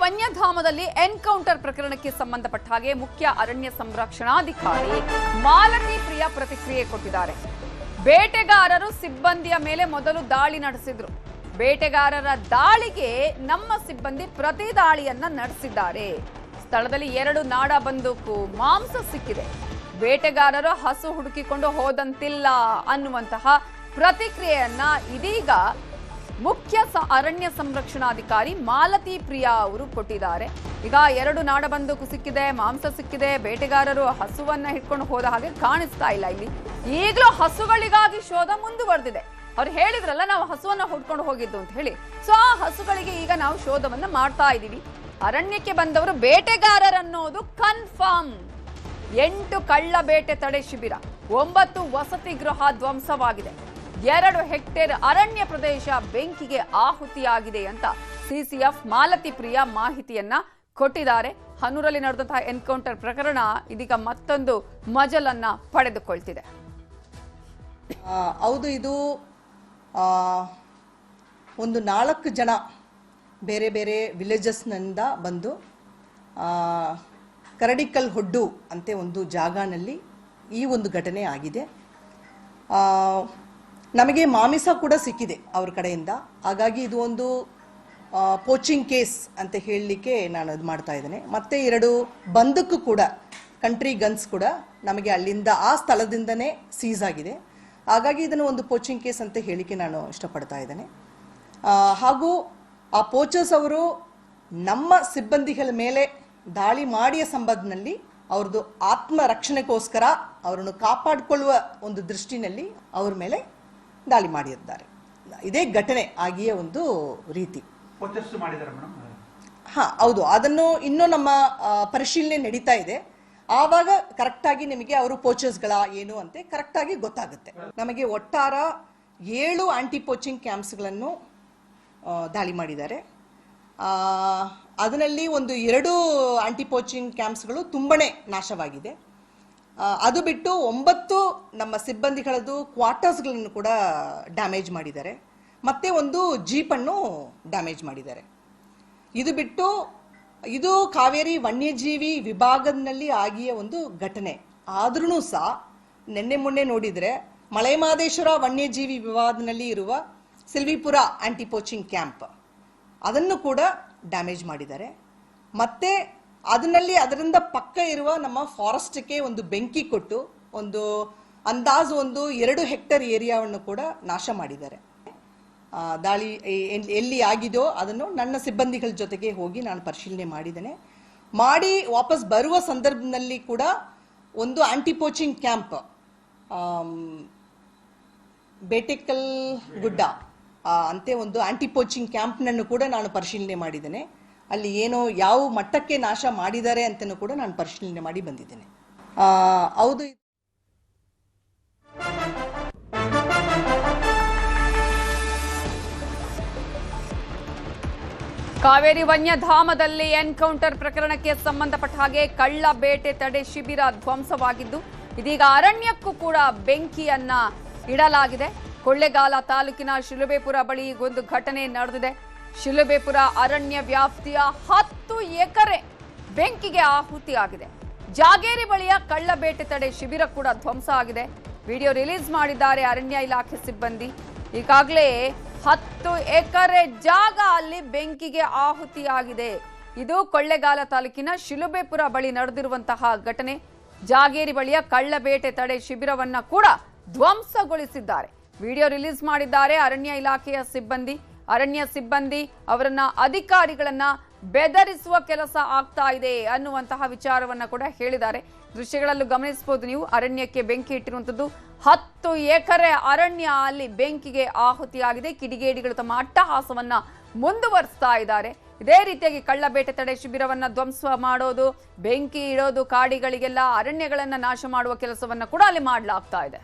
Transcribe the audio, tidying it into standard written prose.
ವನ್ಯಧಾಮದಲ್ಲಿ encounter ಪ್ರಕರಣಕ್ಕೆ ಸಂಬಂಧಪಟ್ಟ ಹಾಗೆ ಮುಖ್ಯ ಅರಣ್ಯ ಸಂರಕ್ಷಣಾಧಿಕಾರಿ ಮಾಲತಿ ಪ್ರಿಯಾ ಪ್ರತಿಕ್ರಿಯೆ ಕೊಟ್ಟಿದ್ದಾರೆ. ಬೇಟೆಗಾರರು ಸಿಬ್ಬಂದಿಯ ಮೇಲೆ ಮೊದಲು ದಾಳಿ ನಡೆಸಿದ್ರು. ಬೇಟೆಗಾರರ ದಾಳಿಗೆ ನಮ್ಮ ಸಿಬ್ಬಂದಿ ಪ್ರತಿ ದಾಳಿಯನ್ನ ನಡೆಸಿದ್ದಾರೆ. ಸ್ಥಳದಲ್ಲಿ 2 ನಾಡ ಬಂದೂಕು, ಮಾಂಸ ಸಿಕ್ಕಿದೆ. ಬೇಟೆಗಾರರು ಹಸು ಹುಡುಕಿಕೊಂಡು ಹೋದಂತಿಲ್ಲ ಅನ್ನುವಂತಹ ಪ್ರತಿಕ್ರಿಯೆಯನ್ನ ಇದೀಗ ಮುಖ್ಯ ಅರಣ್ಯ ಸಂರಕ್ಷಣಾಧಿಕಾರಿ ಮಾಲತಿ ಪ್ರಿಯಾ ಅವರು ಕೊಟ್ಟಿದ್ದಾರೆ. ಈಗ 2 ನಾಡ ಬಂದೂಕು ಸಿಕ್ಕಿದೆ, ಮಾಂಸ ಸಿಕ್ಕಿದೆ. ಬೇಟೆಗಾರರು ಹಸುವನ್ನ ಹಿಡ್ಕೊಂಡು ಹೋದ ಹಾಗೆ ಕಾಣಿಸ್ತಾ ಇಲ್ಲ. ಇಲ್ಲಿ ಈಗಲೂ ಹಸುಗಳಿಗಾಗಿ ಶೋಧ ಮುಂದುವರೆದಿದೆ. ಅವ್ರು ಹೇಳಿದ್ರಲ್ಲ, ನಾವು ಹಸುವನ್ನ ಹುಡ್ಕೊಂಡು ಹೋಗಿದ್ದು ಅಂತ ಹೇಳಿ. ಸೊ ಆ ಹಸುಗಳಿಗೆ ಈಗ ನಾವು ಶೋಧವನ್ನ ಮಾಡ್ತಾ ಇದ್ದೀವಿ. ಅರಣ್ಯಕ್ಕೆ ಬಂದವರು ಬೇಟೆಗಾರರನ್ನೋದು ಕನ್ಫರ್ಮ್. 8 ಕಳ್ಳ ಬೇಟೆ ತಡೆ ಶಿಬಿರ, 9 ವಸತಿ ಗೃಹ ಧ್ವಂಸವಾಗಿದೆ. 2 ಹೆಕ್ಟೇರ್ ಅರಣ್ಯ ಪ್ರದೇಶ ಬೆಂಕಿಗೆ ಆಹುತಿಯಾಗಿದೆ ಅಂತ ಸಿಸಿಎಫ್ ಮಾಲತಿ ಪ್ರಿಯಾ ಮಾಹಿತಿಯನ್ನ ಕೊಟ್ಟಿದ್ದಾರೆ. ಹನೂರಲ್ಲಿ ನಡೆದಂತಹ ಎನ್ಕೌಂಟರ್ ಪ್ರಕರಣ ಇದೀಗ ಮತ್ತೊಂದು ಮಜಲನ್ನ ಪಡೆದುಕೊಳ್ತಿದೆ. ಹೌದು, ಇದು ಒಂದು 4 ಜನ ಬೇರೆ ಬೇರೆ ವಿಲೇಜಸ್ನಿಂದ ಬಂದು ಕರಡಿಕಲ್ ಹೊಡ್ಡು ಅಂತೆ ಒಂದು ಜಾಗನಲ್ಲಿ ಈ ಒಂದು ಘಟನೆ ಆಗಿದೆ. ನಮಗೆ ಮಾಮಿಸ ಕೂಡ ಸಿಕ್ಕಿದೆ ಅವ್ರ ಕಡೆಯಿಂದ. ಹಾಗಾಗಿ ಇದು ಒಂದು ಪೋಚಿಂಗ್ ಕೇಸ್ ಅಂತ ಹೇಳಲಿಕ್ಕೆ ನಾನು ಇದು ಮಾಡ್ತಾ ಇದ್ದೇನೆ. ಮತ್ತು 2 ಬಂದೂಕು ಕೂಡ, ಕಂಟ್ರಿ ಗನ್ಸ್ ಕೂಡ ನಮಗೆ ಅಲ್ಲಿಂದ ಆ ಸ್ಥಳದಿಂದನೇ ಸೀಸ್ ಆಗಿದೆ. ಹಾಗಾಗಿ ಇದನ್ನು ಒಂದು ಪೋಚಿಂಗ್ ಕೇಸ್ ಅಂತ ಹೇಳಲಿಕ್ಕೆ ನಾನು ಇಷ್ಟಪಡ್ತಾ ಇದ್ದೇನೆ. ಹಾಗೂ ಆ ಪೋಚರ್ಸ್ ಅವರು ನಮ್ಮ ಸಿಬ್ಬಂದಿಗಳ ಮೇಲೆ ದಾಳಿ ಮಾಡಿಯ ಸಂಬಂಧದಲ್ಲಿ ಅವ್ರದ್ದು ಆತ್ಮರಕ್ಷಣೆಗೋಸ್ಕರ ಅವರನ್ನು ಕಾಪಾಡಿಕೊಳ್ಳುವ ಒಂದು ದೃಷ್ಟಿನಲ್ಲಿ ಅವ್ರ ಮೇಲೆ ದಾಳಿ ಮಾಡಿದ್ದಾರೆ. ಇದೇ ಘಟನೆ ಆಗಿಯೇ ಒಂದು ರೀತಿ. ಹೌದು, ಅದನ್ನು ಇನ್ನೂ ನಮ್ಮ ಪರಿಶೀಲನೆ ನಡೀತಾ ಇದೆ. ಆವಾಗ ಕರೆಕ್ಟಾಗಿ ನಿಮಗೆ ಅವರು ಪೋಚರ್ಸ್ಗಳ ಏನು ಅಂತ ಕರೆಕ್ಟಾಗಿ ಗೊತ್ತಾಗುತ್ತೆ. ನಮಗೆ ಒಟ್ಟಾರ 7 ಆಂಟಿ ಪೋಚಿಂಗ್ ಕ್ಯಾಂಪ್ಸ್ಗಳನ್ನು ದಾಳಿ ಮಾಡಿದ್ದಾರೆ. ಅದರಲ್ಲಿ ಒಂದು 2 ಆಂಟಿ ಪೋಚಿಂಗ್ ಕ್ಯಾಂಪ್ಸ್ಗಳು ತುಂಬನೇ ನಾಶವಾಗಿದೆ. ಅದು ಬಿಟ್ಟು 9 ನಮ್ಮ ಸಿಬ್ಬಂದಿಗಳದ್ದು ಕ್ವಾರ್ಟರ್ಸ್ಗಳನ್ನು ಕೂಡ ಡ್ಯಾಮೇಜ್ ಮಾಡಿದ್ದಾರೆ. ಮತ್ತೆ ಒಂದು ಜೀಪನ್ನು ಡ್ಯಾಮೇಜ್ ಮಾಡಿದ್ದಾರೆ. ಇದು ಬಿಟ್ಟು ಇದು ಕಾವೇರಿ ವನ್ಯಜೀವಿ ವಿಭಾಗದಲ್ಲಿ ಆಗಿಯ ಒಂದು ಘಟನೆ. ಆದ್ರೂ ಸಹ ನಿನ್ನೆ ಮೊನ್ನೆ ನೋಡಿದರೆ ಮಲೆಮಹದೇಶ್ವರ ವನ್ಯಜೀವಿ ವಿಭಾಗದಲ್ಲಿ ಇರುವ ಸಿಲ್ವಿಪುರ ಆಂಟಿ ಪೋಚಿಂಗ್ ಕ್ಯಾಂಪ್ ಅದನ್ನು ಕೂಡ ಡ್ಯಾಮೇಜ್ ಮಾಡಿದ್ದಾರೆ. ಮತ್ತೆ ಅದರಿಂದ ಪಕ್ಕ ಇರುವ ನಮ್ಮ ಫಾರೆಸ್ಟ್ಗೆ ಒಂದು ಬೆಂಕಿ ಕೊಟ್ಟು ಒಂದು ಅಂದಾಜು ಒಂದು 2 ಹೆಕ್ಟೇರ್ ಏರಿಯಾವನ್ನು ಕೂಡ ನಾಶ ಮಾಡಿದ್ದಾರೆ. ದಾಳಿ ಎಲ್ಲಿ ಆಗಿದೋ ಅದನ್ನು ನನ್ನ ಸಿಬ್ಬಂದಿಗಳ ಜೊತೆಗೆ ಹೋಗಿ ನಾನು ಪರಿಶೀಲನೆ ಮಾಡಿ ವಾಪಸ್ ಬರುವ ಸಂದರ್ಭದಲ್ಲಿ ಕೂಡ ಒಂದು ಆಂಟಿ ಪೋಚಿಂಗ್ ಕ್ಯಾಂಪ್ ಬೇಟೆಕಲ್ ಗುಡ್ಡ ಅಂತೆ ಒಂದು ಆಂಟಿ ಪೋಚಿಂಗ್ ಕ್ಯಾಂಪ್ನನ್ನು ಕೂಡ ನಾನು ಪರಿಶೀಲನೆ ಮಾಡಿದ್ದೇನೆ. ಅಲ್ಲಿ ಏನೋ ಯಾವ ಮಟ್ಟಕ್ಕೆ ನಾಶ ಮಾಡಿದ್ದಾರೆ ಅಂತಲೂ ಕೂಡ ನಾನು ಪರಿಶೀಲನೆ ಮಾಡಿ ಬಂದಿದ್ದೇನೆ. ಹೌದು, ಕಾವೇರಿ ವನ್ಯಧಾಮದಲ್ಲಿ ಎನ್ಕೌಂಟರ್ ಪ್ರಕರಣಕ್ಕೆ ಸಂಬಂಧಪಟ್ಟ ಹಾಗೆ ಕಳ್ಳ ಬೇಟೆ ತಡೆ ಶಿಬಿರ ಧ್ವಂಸವಾಗಿದ್ದು ಇದೀಗ ಅರಣ್ಯಕ್ಕೂ ಕೂಡ ಬೆಂಕಿಯನ್ನ ಇಡಲಾಗಿದೆ. ಕೊಳ್ಳೇಗಾಲ ತಾಲೂಕಿನ ಶಿಲುಬೆಪುರ ಬಳಿ ಒಂದು ಘಟನೆ ನಡೆದಿದೆ. ಶಿಲುಬೆಪುರ ಅರಣ್ಯ ವ್ಯಾಪ್ತಿಯ 10 ಎಕರೆ ಬೆಂಕಿಗೆ ಆಹುತಿಯಾಗಿದೆ. ಜಾಗೇರಿ ಬಳಿಯ ಕಳ್ಳ ಬೇಟೆ ತಡೆ ಶಿಬಿರ ಕೂಡ ಧ್ವಂಸ ಆಗಿದೆ. ವಿಡಿಯೋ ರಿಲೀಸ್ ಮಾಡಿದ್ದಾರೆ ಅರಣ್ಯ ಇಲಾಖೆ ಸಿಬ್ಬಂದಿ. ಈಗಾಗಲೇ 10 ಎಕರೆ ಜಾಗ ಅಲ್ಲಿ ಬೆಂಕಿಗೆ ಆಹುತಿಯಾಗಿದೆ. ಇದು ಕೊಳ್ಳೇಗಾಲ ತಾಲೂಕಿನ ಶಿಲುಬೆಪುರ ಬಳಿ ನಡೆದಿರುವಂತಹ ಘಟನೆ. ಜಾಗೇರಿ ಬಳಿಯ ಕಳ್ಳ ಬೇಟೆ ತಡೆ ಶಿಬಿರವನ್ನ ಕೂಡ ಧ್ವಂಸಗೊಳಿಸಿದ್ದಾರೆ. ವಿಡಿಯೋ ರಿಲೀಸ್ ಮಾಡಿದ್ದಾರೆ ಅರಣ್ಯ ಇಲಾಖೆಯ ಸಿಬ್ಬಂದಿ. ಅರಣ್ಯ ಸಿಬ್ಬಂದಿ ಅವರನ್ನ ಅಧಿಕಾರಿಗಳನ್ನ ಬೆದರಿಸುವ ಕೆಲಸ ಆಗ್ತಾ ಇದೆ ಅನ್ನುವಂತಹ ವಿಚಾರವನ್ನ ಕೂಡ ಹೇಳಿದ್ದಾರೆ. ದೃಶ್ಯಗಳಲ್ಲೂ ಗಮನಿಸಬಹುದು ನೀವು. ಅರಣ್ಯಕ್ಕೆ ಬೆಂಕಿ ಇಟ್ಟಿರುವಂತದ್ದು 10 ಎಕರೆ ಅರಣ್ಯ ಅಲ್ಲಿ ಬೆಂಕಿಗೆ ಆಹುತಿಯಾಗಿದೆ. ಕಿಡಿಗೇಡಿಗಳು ತಮ್ಮ ಅಟ್ಟಹಾಸವನ್ನ ಮುಂದುವರಿಸ್ತಾ ಇದ್ದಾರೆ. ಇದೇ ರೀತಿಯಾಗಿ ಕಳ್ಳ ಬೇಟೆ ತಡೆ ಶಿಬಿರವನ್ನ ಧ್ವಂಸ ಮಾಡೋದು, ಬೆಂಕಿ ಇಡೋದು, ಕಾಡಿಗಳಿಗೆಲ್ಲ ಅರಣ್ಯಗಳನ್ನ ನಾಶ ಮಾಡುವ ಕೆಲಸವನ್ನ ಕೂಡ ಅಲ್ಲಿ ಮಾಡಲಾಗ್ತಾ ಇದೆ.